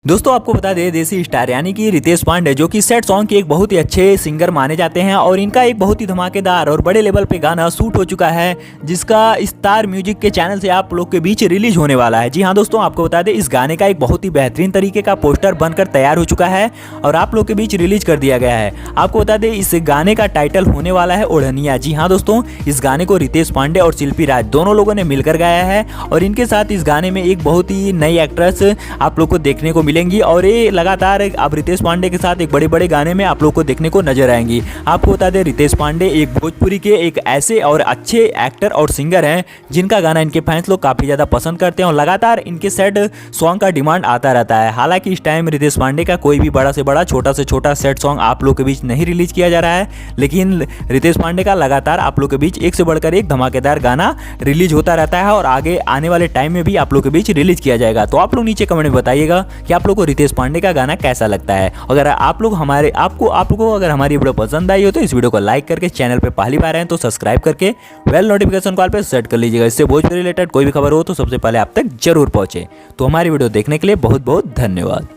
दोस्तों आपको बता दें देसी स्टार यानी कि रितेश पांडे जो कि सैड सॉन्ग के एक बहुत ही अच्छे सिंगर माने जाते हैं और इनका एक बहुत ही धमाकेदार और बड़े लेवल पे गाना शूट हो चुका है जिसका स्टार म्यूजिक के चैनल से आप लोग के बीच रिलीज होने वाला है। जी हाँ दोस्तों, आपको बता दें इस गाने का एक बहुत ही बेहतरीन तरीके का पोस्टर बनकर तैयार हो चुका है और आप लोग के बीच रिलीज कर दिया गया है। आपको बता दें इस गाने का टाइटल होने वाला है ओढ़निया। जी हाँ दोस्तों, इस गाने को रितेश पांडे और शिल्पी राज दोनों लोगों ने मिलकर गाया है और इनके साथ इस गाने में एक बहुत ही नई एक्ट्रेस आप लोग को देखने को मिलेंगी और ये लगातार अब रितेश पांडे के साथ एक बड़े बड़े गाने में आप लोग को देखने को नजर आएंगी। आपको बता दें रितेश पांडे एक भोजपुरी के एक ऐसे और अच्छे एक्टर और सिंगर हैं जिनका गाना इनके फैंस लोग काफ़ी ज़्यादा पसंद करते हैं और लगातार इनके सैड सॉन्ग का डिमांड आता रहता है। हालांकि इस टाइम रितेश पांडे का कोई भी बड़ा से बड़ा छोटा से छोटा सैड सॉन्ग आप लोग के बीच नहीं रिलीज किया जा रहा है, लेकिन रितेश पांडे का लगातार आप लोग के बीच एक से बढ़कर एक धमाकेदार गाना रिलीज होता रहता है और आगे आने वाले टाइम में भी आप लोग के बीच रिलीज किया जाएगा। तो आप लोग नीचे कमेंट में बताइएगा कि आप लोग को रितेश पांडे का गाना कैसा लगता है। अगर आप लोग अगर हमारी वीडियो पसंद आई हो तो इस वीडियो को लाइक करके चैनल पे पहली बार आए तो सब्सक्राइब करके बेल नोटिफिकेशन कॉल पे सेट कर लीजिएगा। इससे भोजपुरी रिलेटेड कोई भी खबर हो तो सबसे पहले आप तक जरूर पहुंचे। तो हमारी वीडियो देखने के लिए बहुत बहुत धन्यवाद।